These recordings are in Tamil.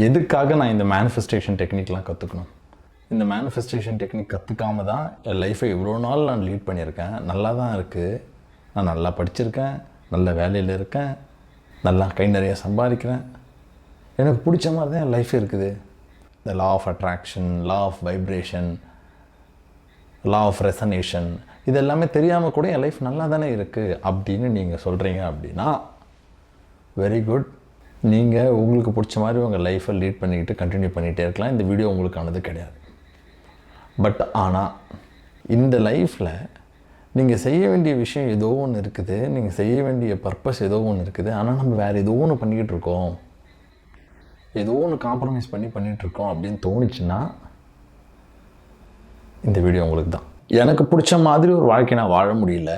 எதுக்காக நான் இந்த மேனிஃபெஸ்டேஷன் டெக்னிக்லாம் கற்றுக்கணும்? இந்த மேனிஃபெஸ்டேஷன் டெக்னிக் கற்றுக்காம தான் என் லைஃப்பை இவ்வளோ நாள் நான் லீட் பண்ணியிருக்கேன். நல்லா தான் இருக்குது. நான் நல்லா படிச்சிருக்கேன், நல்ல வேலையில் இருக்கேன், நல்லா கை நிறைய சம்பாதிக்கிறேன். எனக்கு பிடிச்ச மாதிரி தான் என் லைஃப் இருக்குது. இந்த law of attraction, law of vibration, law of resonance, இது எல்லாமே தெரியாமல் கூட என் லைஃப் நல்லா தானே இருக்குது அப்படின்னு நீங்கள் சொல்கிறீங்க அப்படின்னா வெரி குட். நீங்கள் உங்களுக்கு பிடிச்ச மாதிரி உங்கள் லைஃப்பை லீட் பண்ணிக்கிட்டு கண்டினியூ பண்ணிகிட்டே இருக்கலாம். இந்த வீடியோ உங்களுக்கானது கிடையாது. பட் ஆனால் இந்த லைஃப்பில் நீங்கள் செய்ய வேண்டிய விஷயம் ஏதோ ஒன்று இருக்குது, நீங்கள் செய்ய வேண்டிய பர்பஸ் ஏதோ ஒன்று இருக்குது. ஆனால் நம்ம வேறு ஏதோ ஒன்று பண்ணிக்கிட்டு இருக்கோம், ஏதோ ஒன்று காம்ப்ரமைஸ் பண்ணிகிட்ருக்கோம் அப்படின்னு தோணுச்சுன்னா இந்த வீடியோ உங்களுக்கு தான். எனக்கு பிடிச்ச மாதிரி ஒரு வாழ்க்கை நான் வாழ முடியல,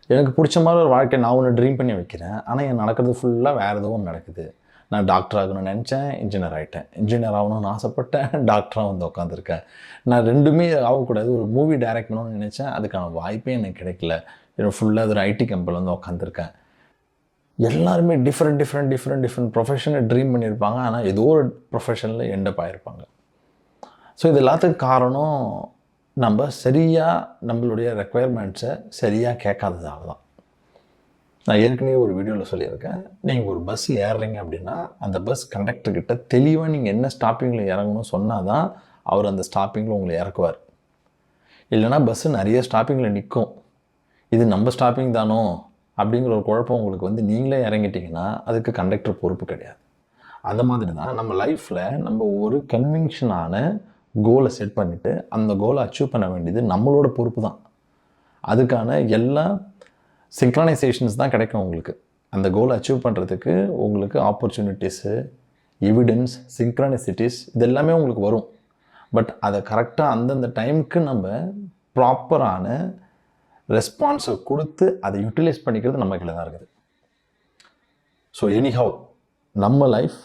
எனக்கு பிடிச்ச மாதிரி ஒரு வாழ்க்கை நான் ஒன்று ட்ரீம் பண்ணி வைக்கிறேன், ஆனால் எனக்கு நடக்கிறது ஃபுல்லாக வேறு ஏதோ ஒன்று நடக்குது. நான் டாக்டர் ஆகணும்னு நினச்சேன், இன்ஜினியர் ஆகிட்டேன். இன்ஜினியர் ஆகணும்னு ஆசைப்பட்டேன், டாக்டராக வந்து உட்காந்துருக்கேன். நான் ரெண்டுமே ஆகக்கூடாது, ஒரு மூவி டைரக்ட் பண்ணணும்னு நினச்சேன், அதுக்கான வாய்ப்பே எனக்கு கிடைக்கல. எனக்கு ஃபுல்லாக ஒரு ஐடி கம்பெனியில் வந்து உட்காந்துருக்கேன். எல்லாருமே டிஃப்ரெண்ட் ப்ரொஃபஷனை ட்ரீம் பண்ணியிருப்பாங்க, ஆனால் ஏதோ ஒரு ப்ரொஃபஷனில் எண்டப் ஆகிருப்பாங்க. ஸோ இது எல்லாத்துக்கும் காரணம் நம்ம சரியாக நம்மளுடைய ரெக்குயர்மெண்ட்ஸை சரியாக கேட்காததால தான். நான் ஏற்கனவே ஒரு வீடியோவில் சொல்லியிருக்கேன், நீங்கள் ஒரு பஸ் ஏறுறீங்க அப்படின்னா அந்த பஸ் கண்டக்டர்கிட்ட தெளிவாக நீங்கள் என்ன ஸ்டாப்பிங்கில் இறங்கணும்னு சொன்னால் தான் அவர் அந்த ஸ்டாப்பிங்கில் உங்களை இறக்குவார். இல்லைனா பஸ்ஸு நிறைய ஸ்டாப்பிங்கில் நிற்கும், இது நம்ம ஸ்டாப்பிங் தானோ அப்படிங்கிற ஒரு குழப்பம் உங்களுக்கு வந்து நீங்களே இறங்கிட்டிங்கன்னா அதுக்கு கண்டக்டர் பொறுப்பு கிடையாது. அந்த மாதிரி தான் நம்ம லைஃப்பில் நம்ம ஒரு கன்விக்ஷனான கோலை செட் பண்ணிவிட்டு அந்த கோலை அச்சீவ் பண்ண வேண்டியது நம்மளோட பொறுப்பு தான். அதுக்கான எல்லா சிங்க்ரனைசேஷன்ஸ் தான் கிடைக்கும் உங்களுக்கு. அந்த கோலை அச்சீவ் பண்ணுறதுக்கு உங்களுக்கு ஆப்பர்ச்சுனிட்டிஸு, எவிடன்ஸ், சிங்க்ரனிசிட்டிஸ் இது எல்லாமே உங்களுக்கு வரும். பட் அதை கரெக்டாக அந்தந்த டைமுக்கு நம்ம ப்ராப்பரான ரெஸ்பான்ஸை கொடுத்து அதை யூட்டிலைஸ் பண்ணிக்கிறது நம்ம கையில் தான் இருக்குது. ஸோ எனிஹவ் நம்ம லைஃப்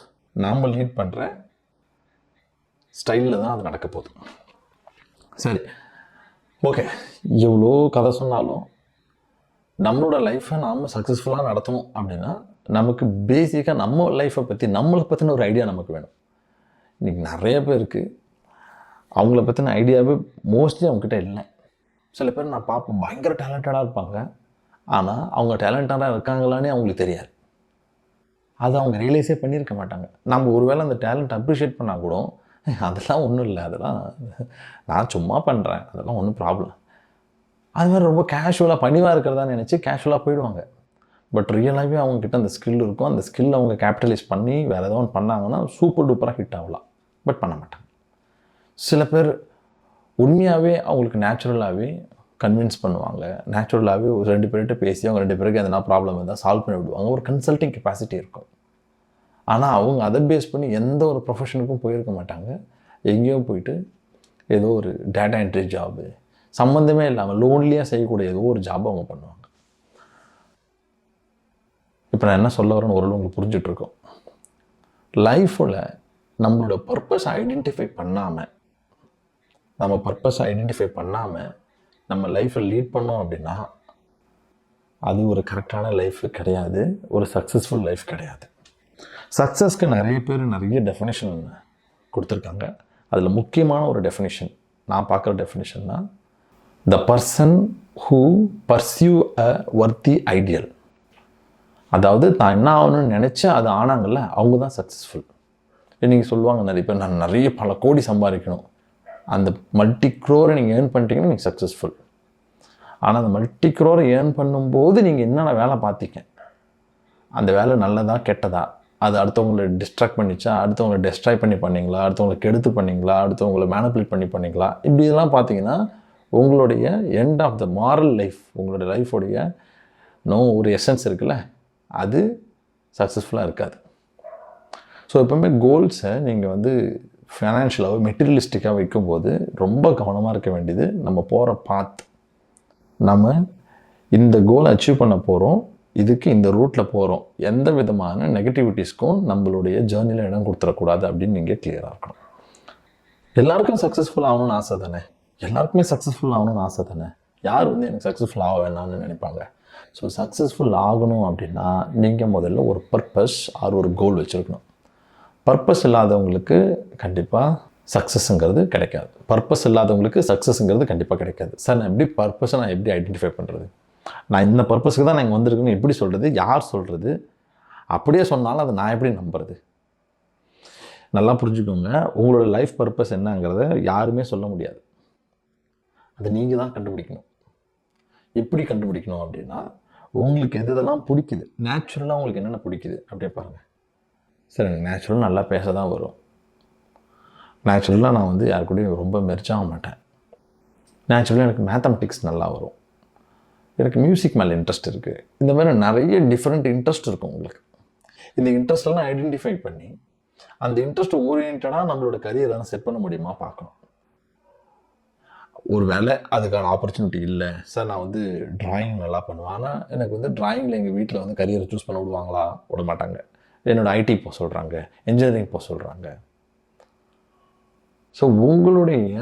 நாம் லீட் பண்ணுற ஸ்டைலில் தான் அது நடக்க போகுது. சரி, ஓகே. எவ்வளோ கதை சொன்னாலும் நம்மளோட லைஃப்பை நாம் சக்ஸஸ்ஃபுல்லாக நடத்தணும் அப்படின்னா நமக்கு பேசிக்காக நம்ம லைஃப்பை பற்றி நம்மளை பற்றின ஒரு ஐடியா நமக்கு வேணும். இன்றைக்கி நிறைய பேருக்கு அவங்கள பற்றின ஐடியாவே மோஸ்ட்லி அவங்ககிட்ட இல்லை. சில பேர் நான் பார்ப்பேன் பயங்கர டேலண்டடாக இருப்பாங்க, ஆனால் அவங்க டேலண்டடாக இருக்காங்களானே அவங்களுக்கு தெரியாது. அதை அவங்க ரியலைஸே பண்ணியிருக்க மாட்டாங்க. நம்ம ஒருவேளை அந்த டேலண்ட் அப்ரிஷியேட் பண்ணால் கூட அதெல்லாம் ஒன்றும் இல்லை, அதெல்லாம் நான் சும்மா பண்ணுறேன், அதெல்லாம் ஒன்றும் ப்ராப்ளம், அது மாதிரி ரொம்ப கேஷுவலாக பணிவாக இருக்கிறதா நினச்சி கேஷுவலாக போயிடுவாங்க. பட் ரியலாகவே அவங்கக்கிட்ட அந்த ஸ்கில் இருக்கும். அந்த ஸ்கில் அவங்க கேபிட்டலைஸ் பண்ணி வேறு ஏதோ ஒன்று பண்ணாங்கன்னா சூப்பர் டூப்பராக ஹிட் ஆகலாம். பட் பண்ண மாட்டாங்க. சில பேர் உண்மையாகவே அவங்களுக்கு நேச்சுரலாகவே கன்வின்ஸ் பண்ணுவாங்க, நேச்சுரலாகவே ஒரு 2 பேர்கிட்ட பேசி அவங்க 2 பேருக்கு எதனா ப்ராப்ளம் இருந்தால் சால்வ் பண்ணி விடுவாங்க. ஒரு கன்சல்டிங் கெப்பாசிட்டி இருக்கும். ஆனால் அவங்க அதை பேஸ் பண்ணி எந்த ஒரு ப்ரொஃபஷனுக்கும் போயிருக்க மாட்டாங்க. எங்கேயோ போயிட்டு ஏதோ ஒரு டேட்டா என்ட்ரி ஜாபு, சம்மந்தமே இல்லாமல் லோன்லியாக செய்யக்கூடிய ஏதோ ஒரு ஜாபை அவங்க பண்ணுவாங்க. இப்போ நான் என்ன சொல்ல வரேன்னு ஓரளவு உங்களுக்கு புரிஞ்சிட்ருக்கோம். லைஃப்பில் நம்மளோட பர்பஸ் ஐடென்டிஃபை பண்ணாமல் நம்ம லைஃப்பை லீட் பண்ணோம் அப்படின்னா அது ஒரு கரெக்டான லைஃப் கிடையாது, ஒரு சக்ஸஸ்ஃபுல் லைஃப் கிடையாது. சக்ஸஸ்க்கு நிறைய பேர் நிறைய டெஃபினேஷன் கொடுத்துருக்காங்க. அதில் முக்கியமான ஒரு டெஃபினேஷன் நான் பார்க்குற டெஃபினேஷன் தான் the person who pursue a வர்த்தி ideal. அதாவது நான் என்ன ஆகணும்னு நினச்சேன் அது ஆனாங்கல்ல, அவங்க தான் சக்ஸஸ்ஃபுல். நீங்கள் சொல்லுவாங்க நிறைய பேர், நான் நிறைய பல கோடி சம்பாதிக்கணும், அந்த மல்டி க்ரோரை நீங்கள் ஏர்ன் பண்ணிட்டீங்கன்னா நீங்கள் சக்ஸஸ்ஃபுல். ஆனால் அந்த மல்டி க்ரோரை ஏர்ன் பண்ணும்போது நீங்கள் என்னென்ன வேலை பார்த்தீங்க, அந்த வேலை நல்லதா கெட்டதா, அது அடுத்தவங்களை டிஸ்ட்ராக்ட் பண்ணிச்சா, அடுத்தவங்களை டெஸ்ட்ராய் பண்ணீங்களா, அடுத்தவங்களை கெடுத்து பண்ணிங்களா, அடுத்தவங்களை மேனிப்புலேட் பண்ணிங்களா, இப்படி இதெல்லாம் பார்த்தீங்கன்னா உங்களுடைய end of the moral life, உங்களுடைய லைஃபோடைய ஒரு எசன்ஸ் இருக்குல்ல, அது சக்ஸஸ்ஃபுல்லாக இருக்காது. ஸோ எப்பவுமே கோல்ஸை நீங்கள் வந்து ஃபைனான்ஷியலாக மெட்டீரியலிஸ்டிக்காக வைக்கும்போது ரொம்ப கவனமாக இருக்க வேண்டியது நம்ம போகிற பாத். நம்ம இந்த கோலை அச்சீவ் பண்ண போகிறோம், இதுக்கு இந்த ரூட்டில் போகிறோம், எந்த விதமான நெகட்டிவிட்டிஸ்க்கும் நம்மளுடைய ஜேர்னியில் இடம் கொடுத்துடக்கூடாது அப்படின்னு நீங்கள் கிளியராக இருக்கணும். எல்லாருக்கும் சக்ஸஸ்ஃபுல் ஆகணும்னு ஆசை தானே, எல்லாருக்குமே சக்ஸஸ்ஃபுல் ஆகணும்னு ஆசை தானே. யார் வந்து எனக்கு சக்ஸஸ்ஃபுல் ஆக வேணாம்னு நினைப்பாங்க. ஸோ சக்ஸஸ்ஃபுல் ஆகணும் அப்படின்னா நீங்கள் முதல்ல ஒரு பர்பஸ் ஆர் ஒரு கோல் வச்சுருக்கணும். பர்பஸ் இல்லாதவங்களுக்கு கண்டிப்பாக சக்ஸஸ்ங்கிறது கிடைக்காது. பர்பஸ் இல்லாதவங்களுக்கு சக்ஸஸ்ங்கிறது கண்டிப்பாக கிடைக்காது. சார் நான் எப்படி பர்பஸை நான் எப்படி ஐடென்டிஃபை பண்ணுறது? நான் இந்த பர்பஸுக்கு தான் நான் இங்கே வந்திருக்கேன்னு எப்படி சொல்கிறது? யார் சொல்கிறது? அப்படியே சொன்னாலும் அதை நான் எப்படி நம்புறது? நல்லா புரிஞ்சுக்கோங்க, உங்களோட லைஃப் பர்பஸ் என்னங்கிறத யாருமே சொல்ல முடியாது. அதை நீங்கள் தான் கண்டுபிடிக்கணும். எப்படி கண்டுபிடிக்கணும் அப்படின்னா, உங்களுக்கு எதெல்லாம் பிடிக்குது, நேச்சுரலாக உங்களுக்கு என்னென்ன பிடிக்குது அப்படியே பாருங்கள். சார் எனக்கு நேச்சுரலாக நல்லா பேச தான் வரும். நேச்சுரலாக நான் வந்து யாரு கூடயும் ரொம்ப மெர்ஜாக மாட்டேன். நேச்சுரலாக எனக்கு மேத்தமெட்டிக்ஸ் நல்லா வரும். எனக்கு மியூசிக் மேலே இன்ட்ரெஸ்ட் இருக்குது. இந்த மாதிரி நிறைய டிஃப்ரெண்ட் இன்ட்ரெஸ்ட் இருக்கும் உங்களுக்கு. இந்த இன்ட்ரெஸ்ட்லாம் ஐடென்டிஃபை பண்ணி அந்த இன்ட்ரெஸ்ட் ஓரியன்டாக நம்மளோட கரியரை செட் பண்ண முடியுமா பார்க்கணும். ஒரு வேளை அதுக்கான ஆப்பர்ச்சுனிட்டி இல்லை சார், நான் வந்து ட்ராயிங் நல்லா பண்ணுவேன், ஆனால் எனக்கு வந்து ட்ராயிங்கில் எங்கள் வீட்டில் வந்து கரியரை சூஸ் பண்ண விடுவாங்களா? விட மாட்டாங்க. என்னோடய ஐடி போக சொல்கிறாங்க, இன்ஜினியரிங் போக சொல்கிறாங்க. ஸோ உங்களுடைய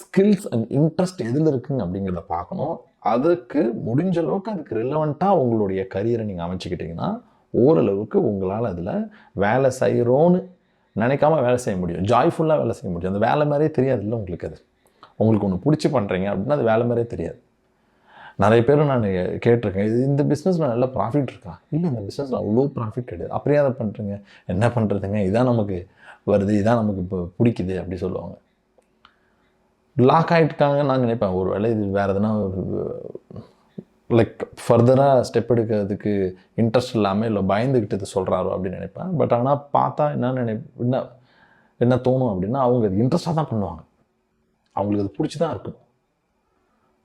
ஸ்கில்ஸ் அண்ட் இன்ட்ரெஸ்ட் எதில் இருக்குங்க அப்படிங்கிறத பார்க்கணும். அதுக்கு முடிஞ்ச அளவுக்கு அதுக்கு ரிலவெண்ட்டாக உங்களுடைய கரியரை நீங்கள் அமைச்சிக்கிட்டிங்கன்னா ஓரளவுக்கு உங்களால் அதில் வேலை செய்கிறோன்னு நினைக்காம வேலை செய்ய முடியும். ஜாய்ஃபுல்லாக வேலை செய்ய முடியும். அந்த வேலை மாதிரியே தெரியாதுல்ல உங்களுக்கு. அது உங்களுக்கு ஒன்று பிடிச்சி பண்ணுறீங்க அப்படின்னா அது வேலை மாதிரியே தெரியாது. நிறைய பேர் நான் கேட்டிருக்கேன், இந்த பிஸ்னஸில் நல்ல ப்ராஃபிட் இருக்கா? இல்லை, இந்த பிஸ்னஸில் அவ்வளோ ப்ராஃபிட் கிடையாது. அப்படியே அதை பண்ணுறீங்க. என்ன பண்ணுறதுங்க, இதான் நமக்கு வருது, இதான் நமக்கு இப்போ பிடிக்குது அப்படி சொல்லுவாங்க. லாக் ஆகிட்டுருக்காங்கன்னு நான் நினைப்பேன். ஒரு வேளை இது வேறு எதுனா லைக் ஃபர்தராக ஸ்டெப் எடுக்கிறதுக்கு இன்ட்ரெஸ்ட் இல்லாமல் இல்லை பயந்துக்கிட்டு இது சொல்கிறாரோ அப்படின்னு நினைப்பேன். பட் ஆனால் பார்த்தா என்ன தோணும் அப்படின்னா, அவங்க அது இன்ட்ரெஸ்டாக தான் பண்ணுவாங்க. அவங்களுக்கு அது பிடிச்சி தான் இருக்கும்.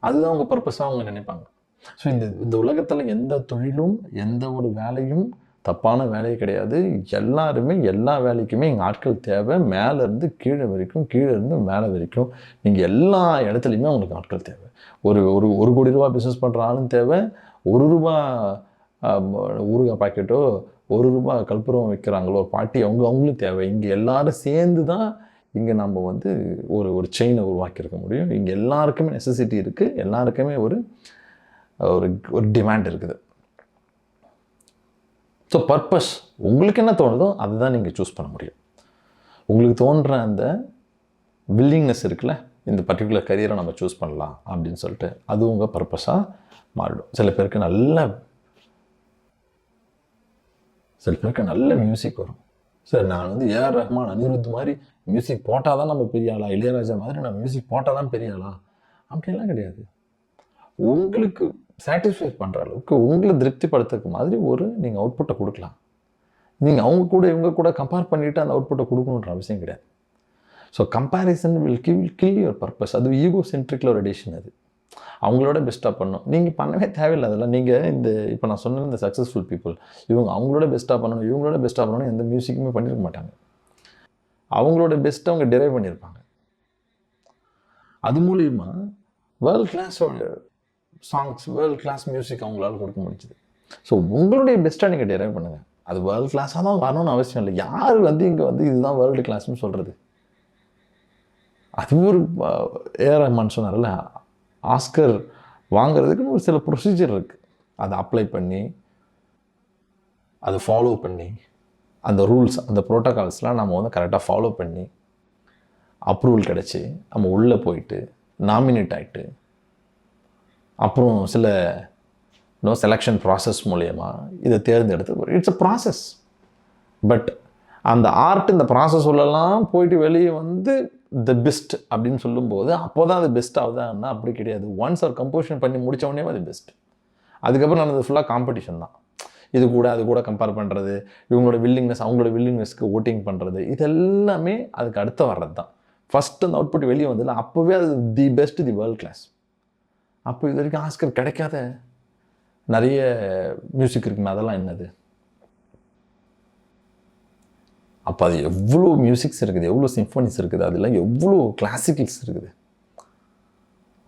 அதுதான் அவங்க பர்பஸாக அவங்க நினைப்பாங்க. ஸோ இந்த உலகத்தில் எந்த தொழிலும் எந்த ஒரு வேலையும் தப்பான வேலையே கிடையாது. எல்லாருமே எல்லா வேலைக்குமே எங்கள் ஆட்கள் தேவை. மேலேருந்து கீழே வரைக்கும், கீழே இருந்து மேலே வரைக்கும் நீங்கள் எல்லா இடத்துலையுமே அவங்களுக்கு ஆட்கள் தேவை. ஒரு ஒரு 1 கோடி ரூபா பிஸ்னஸ் பண்ணுற ஆளும் தேவை. 1 ரூபா ஊறுகாய் பாக்கெட்டோ 1 ரூபா கற்பூரம் வைக்கிறாங்களோ ஒரு பாட்டி, அவங்களும் தேவை. இங்கே எல்லாரும் சேர்ந்து தான் இங்கே நம்ம வந்து ஒரு செயினை உருவாக்கியிருக்க முடியும். இங்கே எல்லாருக்குமே நெசசிட்டி இருக்குது. எல்லாருக்குமே ஒரு டிமாண்ட் இருக்குது. ஸோ பர்பஸ் உங்களுக்கு என்ன தோணுதோ அதுதான் நீங்கள் சூஸ் பண்ண முடியும். உங்களுக்கு தோன்ற அந்த வில்லிங்னஸ் இருக்குல்ல, இந்த பர்டிகுலர் கரியரை நம்ம சூஸ் பண்ணலாம் அப்படின்னு சொல்லிட்டு, அது உங்கள் பர்பஸாக மாறிடும். சில பேருக்கு நல்ல மியூசிக் வரும். சார் நான் வந்து ஏஆர் ரஹ்மான், அனிருத் மாதிரி மியூசிக் போட்டால் தான் நம்ம பெரிய ஆளா, இளையராஜா மாதிரி நான் மியூசிக் போட்டால் தான் பெரிய ஆளா அப்படின்லாம் கிடையாது. உங்களுக்கு சாட்டிஸ்ஃபை பண்ணுற அளவுக்கு உங்களை திருப்திப்படுத்துறதுக்கு மாதிரி நீங்கள் அவுட்புட்டை கொடுக்கலாம். நீங்கள் அவங்க கூட இவங்க கூட கம்பேர் பண்ணிவிட்டு அந்த அவுட்புட்டை கொடுக்கணுன்ற அவசியம் கிடையாது. So comparison will kill your purpose. அது ஈகோ சென்ட்ரிக்கில் ஒரு எடிஷன். அது அவங்களோட பெஸ்ட்டாக பண்ணணும். நீங்கள் பண்ணவே தேவையில்லை. அதெல்லாம் நீங்கள் இப்போ நான் சொன்ன இந்த சக்ஸஸ்ஃபுல் பீப்புள் அவங்களோட பெஸ்ட்டாக பண்ணணும், இவங்களோட பெஸ்ட்டாக பண்ணணும் எந்த மியூசிக்குமே பண்ணியிருக்க மாட்டாங்க. அவங்களோட பெஸ்ட்டை அவங்க டிரைவ் பண்ணியிருப்பாங்க. அது மூலிமா வேர்ல்ட் கிளாஸோட சாங்ஸ், வேர்ல்ட் கிளாஸ் மியூசிக் அவங்களால கொடுக்க முடிஞ்சுது. ஸோ உங்களுடைய பெஸ்ட்டாக நீங்கள் டிரைவ் பண்ணுங்கள். அது வேர்ல்டு கிளாஸாக தான் வரணும்னு அவசியம் இல்லை. யார் இங்கே இதுதான் வேர்ல்டு கிளாஸ்னு சொல்கிறது? அது ஒரு ஏஆர் ரஹ்மான் சொன்னார்ல, ஆஸ்கர் வாங்கிறதுக்குன்னு ஒரு சில ப்ரொசீஜர் இருக்குது. அதை அப்ளை பண்ணி அதை ஃபாலோ பண்ணி அந்த ரூல்ஸ் அந்த ப்ரோட்டோகால்ஸ்லாம் நம்ம வந்து கரெக்டாக ஃபாலோ பண்ணி அப்ரூவல் கிடச்சி நம்ம உள்ளே போயிட்டு நாமினேட் ஆகிட்டு அப்புறம் சில செலெக்ஷன் ப்ராசஸ் மூலயமா இதை தேர்ந்தெடுத்து இட்ஸ் அ ப்ராசஸ். பட் அந்த ஆர்ட் இந்த ப்ராசஸ் உள்ளலாம் போயிட்டு வெளியே வந்து த பெஸ்ட் அப்படின்னு சொல்லும்போது அப்போ தான் அது பெஸ்ட் ஆகுதான்னா அப்படி கிடையாது. ஒன்ஸ் அவர் கம்போசிஷன் பண்ணி முடித்தவொடனே அது பெஸ்ட். அதுக்கப்புறம் நான் அது ஃபுல்லாக காம்படிஷன் தான். இது கூட அது கூட கம்பேர் பண்ணுறது, இவங்களோட வில்லிங்னஸ் அவங்களோட வில்லிங்னஸ்க்கு ஓட்டிங் பண்ணுறது, இது எல்லாமே அதுக்கு அடுத்து வர்றது தான். ஃபஸ்ட்டு அந்த அவுட்புட் வெளியே வந்ததில்ல, அப்போவே அது the best, the world class. அப்போ இது வரைக்கும் ஆஸ்கர் கிடைக்காத நிறைய மியூசிக் இருக்குமே, அதெல்லாம் என்னது? அப்போ அது எவ்வளோ மியூசிக்ஸ் இருக்குது, எவ்வளோ சிம்ஃபனிஸ் இருக்குது, அதெல்லாம் எவ்வளோ கிளாசிக்கல்ஸ் இருக்குது.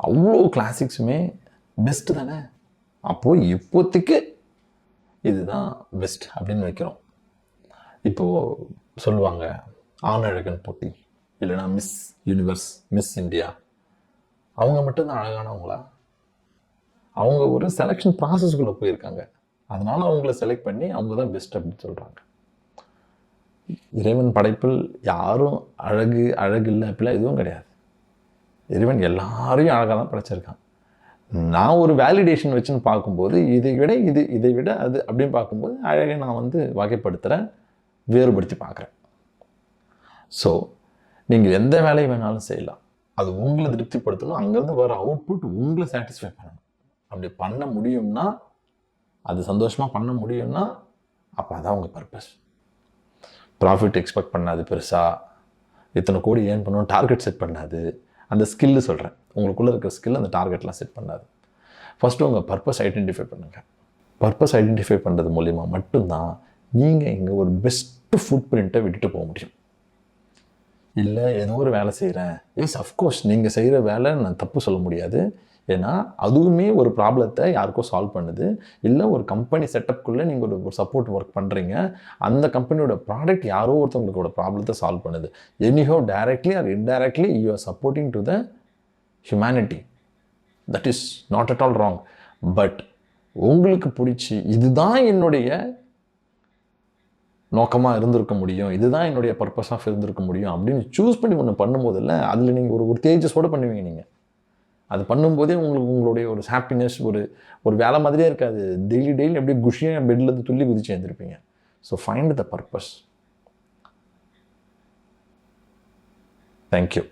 அவ்வளோ கிளாசிக்ஸுமே பெஸ்ட்டு தானே. அப்போது இப்போதைக்கு இதுதான் பெஸ்ட் அப்படின்னு வைக்கிறோம். இப்போது சொல்லுவாங்க ஆணழகன் போட்டி, இல்லைனா மிஸ் யூனிவர்ஸ், மிஸ் இந்தியா, அவங்க மட்டும்தான் அழகானவங்களா? அவங்க ஒரு செலெக்ஷன் ப்ராசஸ்குள்ளே போயிருக்காங்க. அதனால் அவங்கள செலக்ட் பண்ணி அவங்க தான் பெஸ்ட் அப்படின்னு சொல்கிறாங்க. இறைவன் படைப்பில் யாரும் அழகு இல்லை அப்படிலாம் எதுவும் கிடையாது. இறைவன் எல்லாரையும் அழகாக தான் படைச்சிருக்கான். நான் ஒரு வேலிடேஷன் வச்சுன்னு பார்க்கும்போது இதை விட அது அப்படின்னு பார்க்கும்போது அழகை நான் வகைப்படுத்துகிறேன், வேறுபடுத்தி பார்க்குறேன். ஸோ நீங்கள் எந்த வேலையை வேணாலும் செய்யலாம், அது உங்களை திருப்திப்படுத்தணும், அங்கேருந்து வர அவுட்புட் உங்களை சாட்டிஸ்ஃபை பண்ணணும். அப்படி பண்ண முடியும்னா, அது சந்தோஷமாக பண்ண முடியும்னா, அப்போ அதான் உங்கள் பர்பஸ். ப்ராஃபிட் எக்ஸ்பெக்ட் பண்ணாது, பெருசாக இத்தனை கோடி ஏர்ன் பண்ணணும் டார்கெட் செட் பண்ணாது. அந்த ஸ்கில்லு சொல்கிறேன், உங்களுக்குள்ளே இருக்கிற ஸ்கில் அந்த டார்கெட்லாம் செட் பண்ணாது. ஃபஸ்ட்டு உங்கள் பர்பஸ் ஐடென்டிஃபை பண்ணுங்கள். பர்பஸ் ஐடென்டிஃபை பண்ணுறது மூலிமா மட்டும்தான் நீங்கள் இங்கே ஒரு பெஸ்ட்டு ஃபுட் பிரிண்ட்டை விட்டுட்டு போக முடியும். இல்லை ஏதோ ஒரு வேலை செய்கிறேன், அஃப்கோர்ஸ் நீங்கள் செய்கிற வேலை நான் தப்பு சொல்ல முடியாது. ஏன்னா அதுவுமே ஒரு ப்ராப்ளத்தை யாருக்கோ சால்வ் பண்ணுது. இல்லை ஒரு கம்பெனி செட்டப்குள்ளே நீங்கள் ஒரு சப்போர்ட் ஒர்க் பண்ணுறீங்க, அந்த கம்பெனியோட ப்ராடக்ட் யாரோ ஒருத்தவங்களோட ப்ராப்ளத்தை சால்வ் பண்ணுது. Anyhow directly R indirectly you are supporting to the humanity. That is not at all wrong. But உங்களுக்கு பிடிச்சி இதுதான் என்னுடைய நோக்கமாக இருந்திருக்க முடியும், இதுதான் என்னுடைய பர்பஸாக இருந்திருக்க முடியும் அப்படின்னு சூஸ் பண்ணி ஒன்று பண்ணும்போதில்ல, அதில் நீங்கள் ஒரு தேஜஸோடு பண்ணுவீங்க. நீங்கள் அது பண்ணும்போதே உங்களுடைய ஒரு ஹாப்பினஸ் ஒரு வேலை மாதிரியே இருக்காது. டெய்லி அப்படியே குஷியாக பெட்லேருந்து துள்ளி குதிச்சு எழுந்திருப்பீங்க. So find the purpose. Thank you.